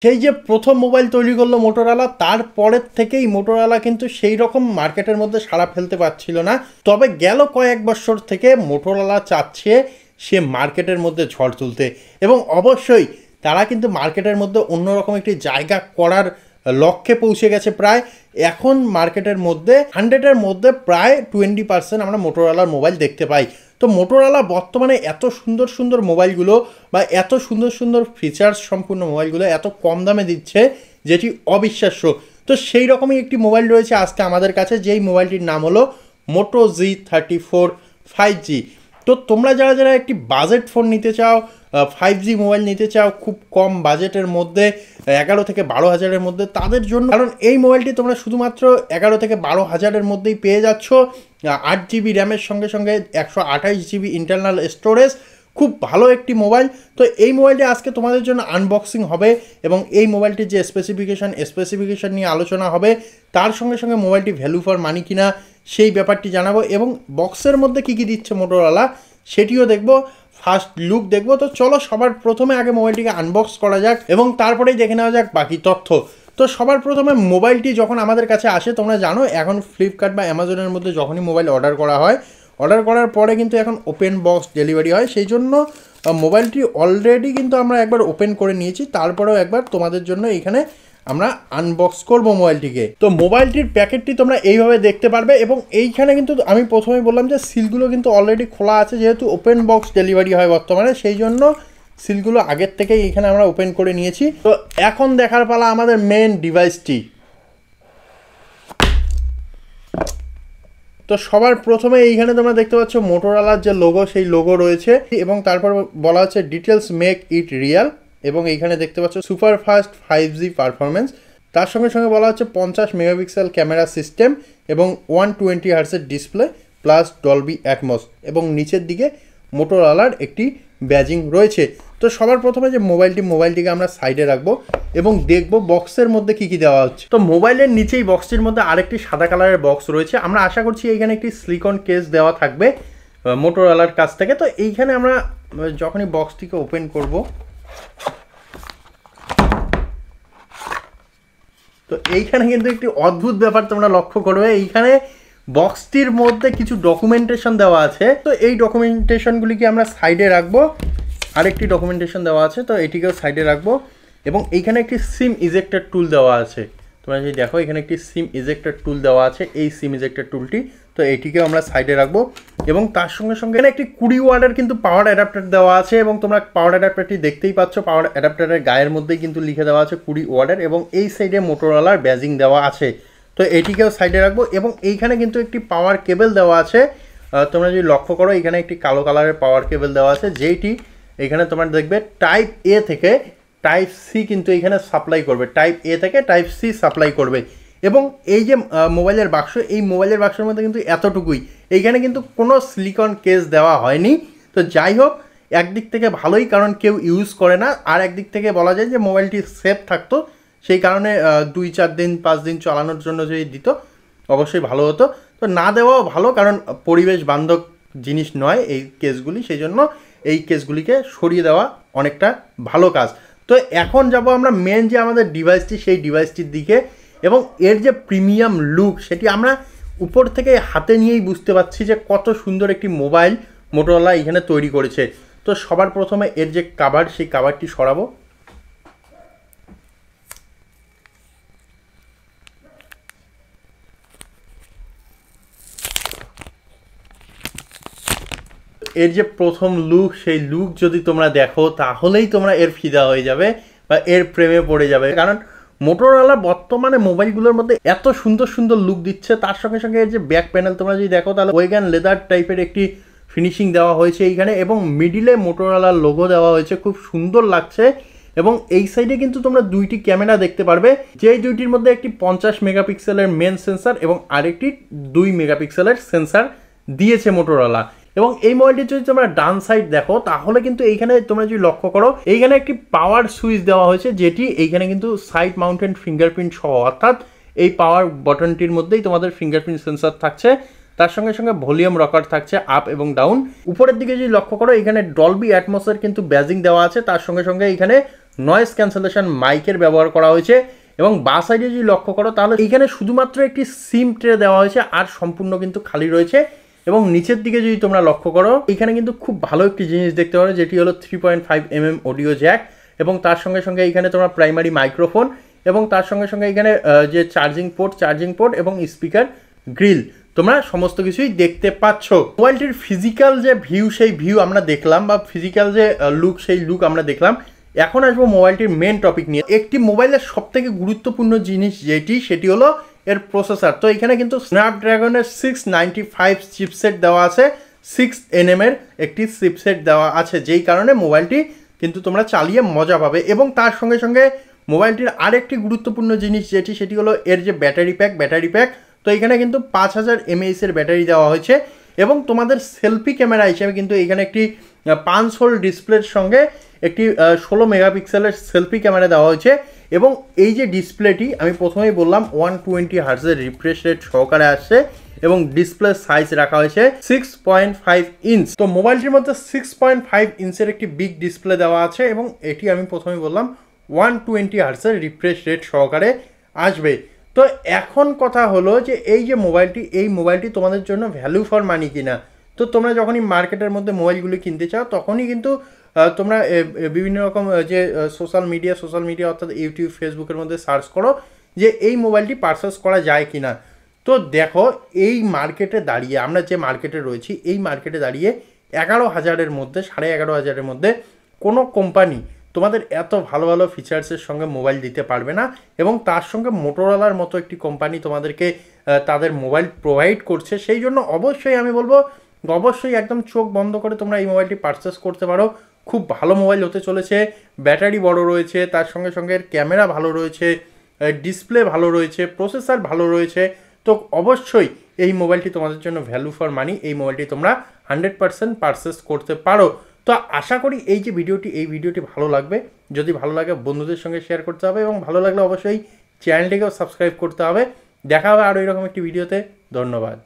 সেই যে প্রথম মোবাইল তৈরি করলো মোটোরোলা, তারপরের থেকেই মোটোরোলা কিন্তু সেই রকম মার্কেটের মধ্যে সাড়া ফেলতে পারছিল না। তবে গেল কয়েক বছর থেকে মোটোরোলা চাচ্ছে সে মার্কেটের মধ্যে ঝড় তুলতে, এবং অবশ্যই তারা কিন্তু মার্কেটের মধ্যে অন্যরকম একটি জায়গা করার লক্ষ্যে পৌঁছে গেছে। প্রায় এখন মার্কেটের মধ্যে 100-এর মধ্যে প্রায় 20% আমরা মোটোরোলার মোবাইল দেখতে পাই। তো মোটোরোলা বর্তমানে এত সুন্দর সুন্দর মোবাইলগুলো বা এত সুন্দর সুন্দর ফিচার্স সম্পূর্ণ মোবাইলগুলো এত কম দামে দিচ্ছে, যেটি অবিশ্বাস্য। তো সেই রকমই একটি মোবাইল রয়েছে আজকে আমাদের কাছে, যেই মোবাইলটির নাম হলো মোটো G34 5G। তো তোমরা যারা যারা একটি বাজেট ফোন নিতে চাও, 5G মোবাইল নিতে চাও খুব কম বাজেটের মধ্যে, 11 থেকে 12 হাজারের মধ্যে, তাদের জন্য, কারণ এই মোবাইলটি তোমরা শুধুমাত্র 11 থেকে 12 হাজারের মধ্যেই পেয়ে যাচ্ছ। 8GB র্যামের সঙ্গে সঙ্গে 128GB ইন্টারনাল স্টোরেজ, খুব ভালো একটি মোবাইল। তো এই মোবাইলটি আজকে তোমাদের জন্য আনবক্সিং হবে এবং এই মোবাইলটির যে স্পেসিফিকেশন নিয়ে আলোচনা হবে, তার সঙ্গে সঙ্গে মোবাইলটি ভ্যালু ফর মানি কিনা সেই ব্যাপারটি জানাবো, এবং বক্সের মধ্যে কী কী দিচ্ছে মোটোরোলা সেটিও দেখবো, ফার্স্ট লুক দেখবো। তো চলো সবার প্রথমে আগে মোবাইলটিকে আনবক্স করা যাক এবং তারপরেই দেখে নেওয়া যাক বাকি তথ্য। তো সবার প্রথমে মোবাইলটি যখন আমাদের কাছে আসে, তোমরা জানো এখন ফ্লিপকার্ট বা অ্যামাজনের মধ্যে যখনই মোবাইল অর্ডার করা হয়, অর্ডার করার পরে কিন্তু এখন ওপেন বক্স ডেলিভারি হয়। সেই জন্য মোবাইলটি অলরেডি কিন্তু আমরা একবার ওপেন করে নিয়েছি, তারপরেও একবার তোমাদের জন্য এখানে আমরা আনবক্স করব মোবাইলটিকে। তো মোবাইলটির প্যাকেটটি তোমরা এইভাবে দেখতে পারবে, এবং এইখানে কিন্তু আমি প্রথমেই বললাম যে সিলগুলো কিন্তু অলরেডি খোলা আছে, যেহেতু ওপেন বক্স ডেলিভারি হয় বর্তমানে, সেই জন্য সিলগুলো আগের থেকেই এখানে আমরা ওপেন করে নিয়েছি। তো এখন দেখার পালা আমাদের মেন ডিভাইসটি। তো সবার প্রথমে এইখানে তোমরা দেখতে পাচ্ছ মোটোরোলার যে লোগো, সেই লোগো রয়েছে, এবং তারপর বলা হচ্ছে ডিটেলস মেক ইট রিয়াল, এবং এইখানে দেখতে পাচ্ছ সুপার ফাস্ট 5G পারফরমেন্স। তার সঙ্গে সঙ্গে বলা হচ্ছে 50 মেগাপিক্সেল ক্যামেরা সিস্টেম এবং 120 হার্টজের ডিসপ্লে প্লাস ডলবি অ্যাটমস, এবং নিচের দিকে মোটোরোলার একটি ব্যাজিং রয়েছে। তো সবার প্রথমে যে মোবাইলটিকে আমরা সাইডে রাখবো এবং দেখব বক্সের মধ্যে কি কি দেওয়া হচ্ছে। তো মোবাইলের নিচেই বক্সটির মধ্যে আরেকটি সাদা কালারের বক্স রয়েছে। আমরা আশা করছি এইখানে একটি সিলিকন কেস দেওয়া থাকবে মোটোরোলার কাছ থেকে। তো এইখানে আমরা যখনই বক্সটিকে ওপেন করব, তো এইখানে কিন্তু একটি অদ্ভুত ব্যাপার তোমরা লক্ষ্য করবে। এইখানে বক্সটির মধ্যে কিছু ডকুমেন্টেশন দেওয়া আছে। তো এই ডকুমেন্টেশনগুলিকে আমরা সাইডে রাখবো। আরেকটি ডকুমেন্টেশন দেওয়া আছে, তো এটিকেও সাইডে রাখবো, এবং এইখানে একটি সিম ইজেক্টর টুল দেওয়া আছে। তোমরা যদি দেখো এখানে একটি সিম ইজেক্টর টুল দেওয়া আছে, এই সিম ইজেক্টর টুলটি, তো এটিকেও আমরা সাইডে রাখবো। এবং তার সঙ্গে সঙ্গে এখানে একটি 20 ওয়াটের কিন্তু পাওয়ার অ্যাডাপ্টার দেওয়া আছে, এবং তোমরা পাওয়ার অ্যাডাপ্টারটি দেখতেই পাচ্ছ। পাওয়ার অ্যাডাপ্টারের গায়ের মধ্যেই কিন্তু লিখে দেওয়া আছে 20 ওয়াটের, এবং এই সাইডে মোটোরোলার ব্যাজিং দেওয়া আছে। তো এটিকেও সাইডে রাখবো, এবং এইখানে কিন্তু একটি পাওয়ার কেবল দেওয়া আছে। তোমরা যদি লক্ষ্য করো এখানে একটি কালো কালারের পাওয়ার কেবল দেওয়া আছে, যেইটি এখানে তোমরা দেখবে টাইপ এ থেকে টাইপ সি কিন্তু এখানে সাপ্লাই করবে, টাইপ এ থেকে টাইপ সি সাপ্লাই করবে। এবং এই যে মোবাইলের বাক্স, এই মোবাইলের বাক্সের মধ্যে কিন্তু এতটুকুই, এইখানে কিন্তু কোনো সিলিকন কেস দেওয়া হয়নি। তো যাই হোক, একদিক থেকে ভালোই, কারণ কেউ ইউজ করে না, আর একদিক থেকে বলা যায় যে মোবাইলটি সেফ থাকতো, সেই কারণে 2-4 দিন 5 দিন চালানোর জন্য যদি দিত অবশ্যই ভালো হতো। তো না দেওয়াও ভালো, কারণ পরিবেশ বান্ধব জিনিস নয় এই কেসগুলি, সেই জন্য এই কেসগুলিকে সরিয়ে দেওয়া অনেকটা ভালো কাজ। তো এখন যাব আমরা মেন যে আমাদের ডিভাইসটি, সেই ডিভাইসটির দিকে, এবং এর যে প্রিমিয়াম লুক সেটি আমরা উপর থেকে হাতে নিয়েই বুঝতে পারছি যে কত সুন্দর একটি মোবাইল মোটোরোলা এখানে তৈরি করেছে। তো সবার প্রথমে এর যে কাভার, সেই কাভারটি সরাবো। এর যে প্রথম লুক, সেই লুক যদি তোমরা দেখো তাহলেই তোমরা এর ফিদা হয়ে যাবে বা এর প্রেমে পড়ে যাবে, কারণ মোটোরোলা বর্তমানে মোবাইলগুলোর মধ্যে এত সুন্দর সুন্দর লুক দিচ্ছে। তার সঙ্গে সঙ্গে এর যে ব্যাক প্যানেল তোমরা যদি দেখো, তাহলে ওয়েগান লেদার টাইপের একটি ফিনিশিং দেওয়া হয়েছে এইখানে, এবং মিডিলে মোটোরোলার লোগো দেওয়া হয়েছে, খুব সুন্দর লাগছে। এবং এই সাইডে কিন্তু তোমরা দুইটি ক্যামেরা দেখতে পারবে, যেই দুইটির মধ্যে একটি 50 মেগাপিক্সেলের মেন সেন্সার এবং আরেকটি 2 মেগাপিক্সেলের সেন্সার দিয়েছে মোটোরোলা। এবং এই মোবাইলটি যদি তোমরা ডান সাইড দেখো, তাহলে কিন্তু এইখানে তোমরা যদি লক্ষ্য করো, এইখানে একটি পাওয়ার সুইচ দেওয়া হয়েছে, যেটি এইখানে কিন্তু সাইড মাউন্টেড ফিঙ্গারপ্রিন্ট সহ, অর্থাৎ এই পাওয়ার বাটনটির মধ্যেই তোমাদের ফিঙ্গারপ্রিন্ট সেন্সার থাকছে। তার সঙ্গে সঙ্গে ভলিউম রকার থাকছে আপ এবং ডাউন। উপরের দিকে যদি লক্ষ্য করো, এখানে ডলবি অ্যাটমসের কিন্তু ব্যাজিং দেওয়া আছে, তার সঙ্গে সঙ্গে এখানে নয়েজ ক্যান্সেলেশন মাইকের ব্যবহার করা হয়েছে এবং বাঁ সাইডে যদি লক্ষ্য করো তাহলে এখানে শুধুমাত্র একটি সিম ট্রে দেওয়া হয়েছে, আর সম্পূর্ণ কিন্তু খালি রয়েছে। এবং নিচের দিকে যদি তোমরা লক্ষ্য করো এখানে কিন্তু খুব ভালো একটি জিনিস দেখতে পারো, যেটি হলো 3.5mm অডিও জ্যাক, এবং তার সঙ্গে সঙ্গে এখানে তোমরা প্রাইমারি মাইক্রোফোন, এবং তার সঙ্গে সঙ্গে এখানে যে চার্জিং পোর্ট এবং স্পিকার গ্রিল তোমরা সমস্ত কিছুই দেখতে পাচ্ছ। মোবাইলটির ফিজিক্যাল যে ভিউ সেই ভিউ আমরা দেখলাম, বা ফিজিক্যাল যে লুক সেই লুক আমরা দেখলাম। এখন আসবো মোবাইলটির মেন টপিক নিয়ে। একটি মোবাইলের সবথেকে গুরুত্বপূর্ণ জিনিস সেটি হলো এর প্রসেসর। তো এখানে কিন্তু স্ন্যাপড্রাগনের 695 চিপসেট দেওয়া আছে, 6nm এর একটি চিপসেট দেওয়া আছে, যেই কারণে মোবাইলটি কিন্তু তোমরা চালিয়ে মজা পাবে। এবং তার সঙ্গে সঙ্গে মোবাইলটির আরেকটি গুরুত্বপূর্ণ জিনিস সেটি হলো এর যে ব্যাটারি প্যাক। তো এখানে কিন্তু 5000 mAh এর ব্যাটারি দেওয়া হয়েছে, এবং তোমাদের সেলফি ক্যামেরা হিসেবে কিন্তু এখানে একটি 5 হোল ডিসপ্লের সঙ্গে একটি 16 মেগাপিক্সেলের সেলফি ক্যামেরা দেওয়া হয়েছে। এবং এই যে ডিসপ্লেটি আমি প্রথমেই বললাম 120 হার্টজের রিফ্রেশ রেট সহকারে আসছে, এবং ডিসপ্লে সাইজ রাখা হয়েছে 6.5 ইঞ্চ। তো মোবাইলটির মধ্যে 6.5 ইঞ্চের একটি বিগ ডিসপ্লে দেওয়া আছে, এবং এটি আমি প্রথমেই বললাম 120 হার্টজের রিফ্রেশ রেট সহকারে আসবে। তো এখন কথা হলো যে এই যে মোবাইলটি তোমাদের জন্য ভ্যালু ফর মানি কিনা। তো তোমরা যখনই মার্কেটের মধ্যে মোবাইলগুলি কিনতে চাও তখনই কিন্তু তোমরা বিভিন্ন রকম যে সোশ্যাল মিডিয়া অর্থাৎ ইউটিউব, ফেসবুকের মধ্যে সার্চ করো যে এই মোবাইলটি পারচেস করা যায় কিনা। তো দেখো এই মার্কেটে দাঁড়িয়ে, আমরা যে মার্কেটে রয়েছি এই মার্কেটে দাঁড়িয়ে 11,000-এর মধ্যে, 11,500-এর মধ্যে কোনো কোম্পানি তোমাদের এত ভালো ভালো ফিচার্সের সঙ্গে মোবাইল দিতে পারবে না। এবং তার সঙ্গে মোটোরোলার মতো একটি কোম্পানি তোমাদেরকে তাদের মোবাইল প্রোভাইড করছে। সেই জন্য অবশ্যই আমি বলবো অবশ্যই একদম চোখ বন্ধ করে তোমরা এই মোবাইলটি পারচেস করতে পারো। খুব ভালো মোবাইল হতে চলেছে, ব্যাটারি বড় রয়েছে, তার সঙ্গে সঙ্গে ক্যামেরা ভালো রয়েছে, ডিসপ্লে ভালো রয়েছে, প্রসেসর ভালো রয়েছে। তো অবশ্যই এই মোবাইলটি তোমাদের জন্য ভ্যালু ফর মানি। এই মোবাইলটি তোমরা 100% পারচেস করতে পারো। তো আশা করি এই ভিডিওটি ভালো লাগবে। যদি ভালো লাগে বন্ধুদের সঙ্গে শেয়ার করতে হবে, এবং ভালো লাগলে অবশ্যই চ্যানেলটিকেও সাবস্ক্রাইব করতে হবে। দেখা হবে আরও এরকম একটি ভিডিওতে। ধন্যবাদ।